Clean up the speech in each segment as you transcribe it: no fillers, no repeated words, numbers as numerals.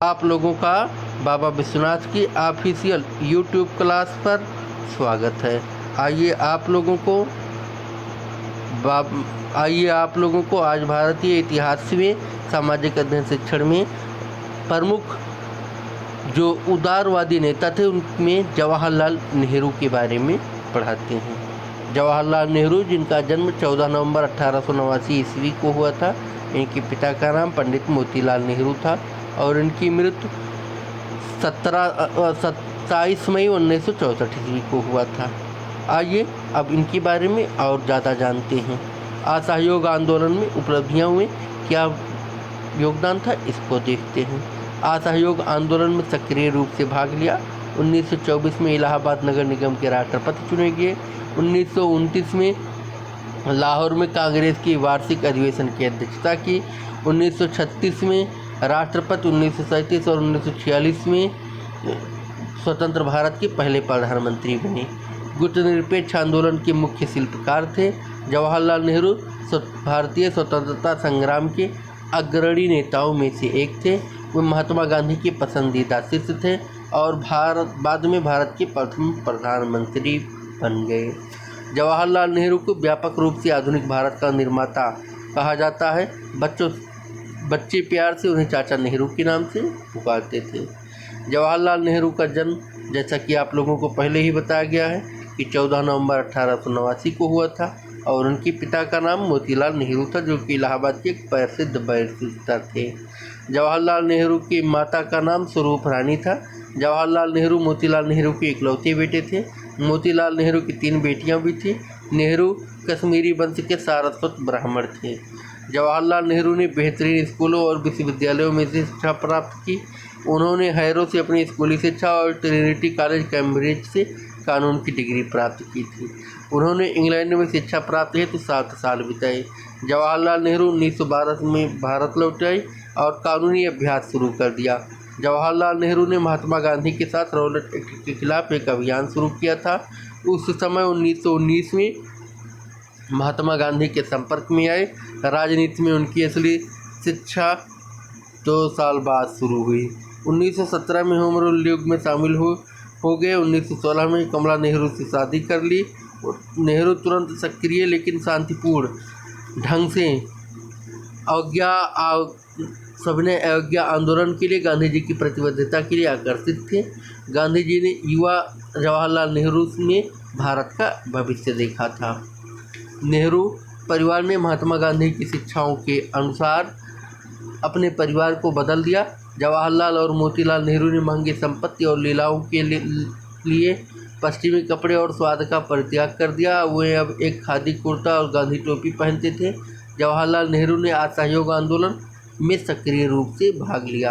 आप लोगों का बाबा विश्वनाथ की ऑफिशियल यूट्यूब क्लास पर स्वागत है। आइए आप लोगों को आज भारतीय इतिहास में सामाजिक अध्ययन शिक्षण में प्रमुख जो उदारवादी नेता थे उनमें जवाहरलाल नेहरू के बारे में पढ़ाते हैं। जवाहरलाल नेहरू, जिनका जन्म 14 नवंबर 1889 ईस्वी को हुआ था। इनके पिता का नाम पंडित मोतीलाल नेहरू था और इनकी मृत्यु 27 मई 1964 ईस्वी को हुआ था। आइए अब इनके बारे में और ज़्यादा जानते हैं। असहयोग आंदोलन में उपलब्धियां में क्या योगदान था, इसको देखते हैं। असहयोग आंदोलन में सक्रिय रूप से भाग लिया। 1924 में इलाहाबाद नगर निगम के राष्ट्रपति चुने गए। 1929 में लाहौर में कांग्रेस की वार्षिक अधिवेशन की अध्यक्षता की। 1936 में राष्ट्रपति, 1937 और 1946 में स्वतंत्र भारत के पहले प्रधानमंत्री बने। गुटनिरपेक्ष आंदोलन के मुख्य शिल्पकार थे। जवाहरलाल नेहरू भारतीय स्वतंत्रता संग्राम के अग्रणी नेताओं में से एक थे। वे महात्मा गांधी के पसंदीदा शिष्य थे और बाद में भारत के प्रथम प्रधानमंत्री बन गए। जवाहरलाल नेहरू को व्यापक रूप से आधुनिक भारत का निर्माता कहा जाता है। बच्चे प्यार से उन्हें चाचा नेहरू के नाम से पुकारते थे। जवाहरलाल नेहरू का जन्म, जैसा कि आप लोगों को पहले ही बताया गया है, कि 14 नवंबर 1889 को हुआ था और उनके पिता का नाम मोतीलाल नेहरू था, जो कि इलाहाबाद के एक प्रसिद्ध बैरिस्टर थे। जवाहरलाल नेहरू की माता का नाम स्वरूप रानी था। जवाहरलाल नेहरू मोतीलाल नेहरू के इकलौते बेटे थे। मोतीलाल नेहरू की 3 बेटियां भी थीं। नेहरू कश्मीरी वंश के सारस्वत ब्राह्मण थे। जवाहरलाल नेहरू ने बेहतरीन स्कूलों और विश्वविद्यालयों में से शिक्षा प्राप्त की। उन्होंने हैरो से अपनी स्कूली शिक्षा और ट्रिनिटी कॉलेज कैम्ब्रिज से कानून की डिग्री प्राप्त की थी। उन्होंने इंग्लैंड में शिक्षा प्राप्त हेतु 7 साल बिताए। जवाहरलाल नेहरू 1912 में भारत लौट आए और कानूनी अभ्यास शुरू कर दिया। जवाहरलाल नेहरू ने महात्मा गांधी के साथ रॉलेट एक्ट के खिलाफ एक अभियान शुरू किया था। उस समय 1919 में महात्मा गांधी के संपर्क में आए। राजनीति में उनकी असली शिक्षा 2 साल बाद शुरू हुई। 1917 में होम रूल लीग में शामिल हो गए। 1916 में कमला नेहरू से शादी कर ली। नेहरू तुरंत सक्रिय लेकिन शांतिपूर्ण ढंग से सविनय अवज्ञा आंदोलन के लिए गांधी जी की प्रतिबद्धता के लिए आकर्षित थे। गांधी जी ने युवा जवाहरलाल नेहरू में भारत का भविष्य देखा था। नेहरू परिवार ने महात्मा गांधी की शिक्षाओं के अनुसार अपने परिवार को बदल दिया। जवाहरलाल और मोतीलाल नेहरू ने महंगी संपत्ति और लीलाओं के लिए पश्चिमी कपड़े और स्वाद का परित्याग कर दिया। वे अब एक खादी कुर्ता और गांधी टोपी पहनते थे। जवाहरलाल नेहरू ने असहयोग आंदोलन में सक्रिय रूप से भाग लिया।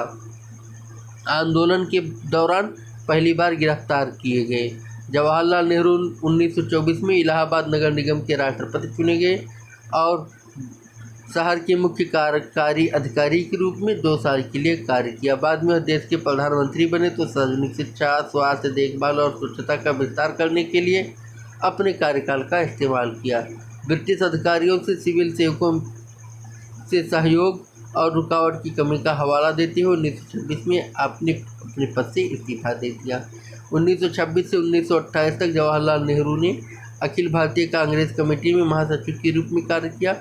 आंदोलन के दौरान पहली बार गिरफ्तार किए गए। जवाहरलाल नेहरू 1924 में इलाहाबाद नगर निगम के राष्ट्रपति चुने गए और शहर के मुख्य कार्यकारी अधिकारी के रूप में 2 साल के लिए कार्य किया। बाद में देश के प्रधानमंत्री बने तो सार्वजनिक शिक्षा, स्वास्थ्य देखभाल और स्वच्छता का विस्तार करने के लिए अपने कार्यकाल का इस्तेमाल किया। ब्रिटिश अधिकारियों से सिविल सेवकों से सहयोग और रुकावट की कमी का हवाला देते हुए 1926 में अपने पद से इस्तीफा दे दिया। 1926 से 1928 तक जवाहरलाल नेहरू ने अखिल भारतीय कांग्रेस कमेटी में महासचिव के रूप में कार्य किया।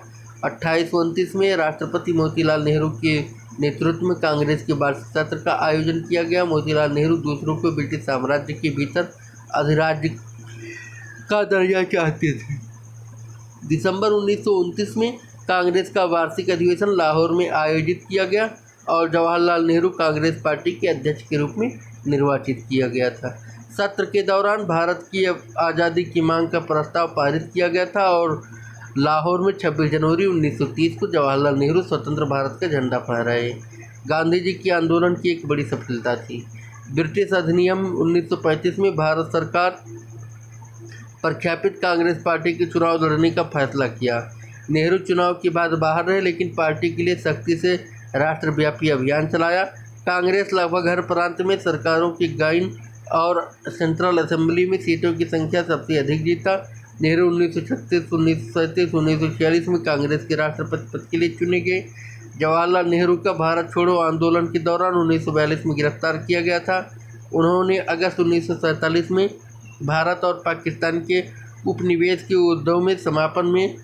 2829 में राष्ट्रपति मोतीलाल नेहरू के नेतृत्व में कांग्रेस के वार्षिक सत्र का आयोजन किया गया। मोतीलाल नेहरू दूसरों को ब्रिटिश साम्राज्य के भीतर अधिराज्य का दर्जा चाहते थे। दिसंबर 1929 में कांग्रेस का वार्षिक अधिवेशन लाहौर में आयोजित किया गया और जवाहरलाल नेहरू कांग्रेस पार्टी के अध्यक्ष के रूप में निर्वाचित किया गया था। सत्र के दौरान भारत की आज़ादी की मांग का प्रस्ताव पारित किया गया था और लाहौर में 26 जनवरी 1930 को जवाहरलाल नेहरू स्वतंत्र भारत का झंडा फहराए। गांधी जी की आंदोलन की एक बड़ी सफलता थी। ब्रिटिश अधिनियम 1935 में भारत सरकार प्रख्यापित कांग्रेस पार्टी के चुनाव लड़ने का फैसला किया। नेहरू चुनाव के बाद बाहर रहे लेकिन पार्टी के लिए सख्ती से राष्ट्रव्यापी अभियान चलाया। कांग्रेस लगभग हर प्रांत में सरकारों की गाइन और सेंट्रल असेंबली में सीटों की संख्या सबसे अधिक जीता। नेहरू 1936, 1937, 1946 में कांग्रेस के राष्ट्रपति पद के लिए चुने गए। जवाहरलाल नेहरू का भारत छोड़ो आंदोलन के दौरान 1942 में गिरफ्तार किया गया था। उन्होंने अगस्त 1947 में भारत और पाकिस्तान के उपनिवेश के युद्धों में समापन में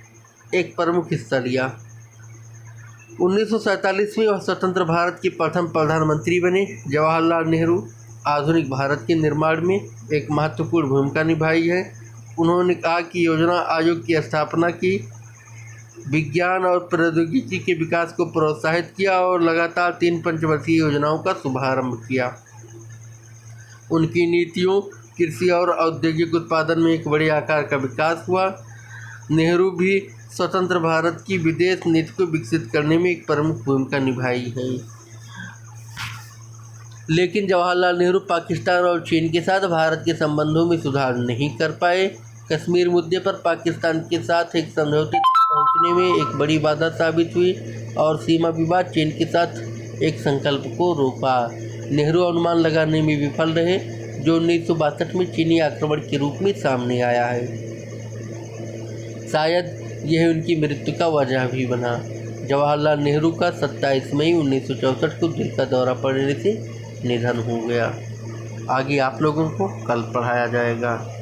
एक प्रमुख हिस्सा लिया। 1947 में वह स्वतंत्र भारत के प्रथम प्रधानमंत्री बने। जवाहरलाल नेहरू आधुनिक भारत के निर्माण में एक महत्वपूर्ण भूमिका निभाई है। उन्होंने कहा कि योजना आयोग की स्थापना की, विज्ञान और प्रौद्योगिकी के विकास को प्रोत्साहित किया और लगातार 3 पंचवर्षीय योजनाओं का शुभारंभ किया। उनकी नीतियों कृषि और औद्योगिक उत्पादन में एक बड़े आकार का विकास हुआ। नेहरू भी स्वतंत्र भारत की विदेश नीति को विकसित करने में एक प्रमुख भूमिका निभाई है। लेकिन जवाहरलाल नेहरू पाकिस्तान और चीन के साथ भारत के संबंधों में सुधार नहीं कर पाए। कश्मीर मुद्दे पर पाकिस्तान के साथ एक समझौते तक पहुंचने में एक बड़ी बाधा साबित हुई और सीमा विवाद चीन के साथ एक संकल्प को रोका। नेहरू अनुमान लगाने में विफल रहे, जो 1962 में चीनी आक्रमण के रूप में सामने आया है। शायद यह उनकी मृत्यु का वजह भी बना। जवाहरलाल नेहरू का 27 मई 1964 को दिल का दौरा पड़ने से निधन हो गया। आगे आप लोगों को कल पढ़ाया जाएगा।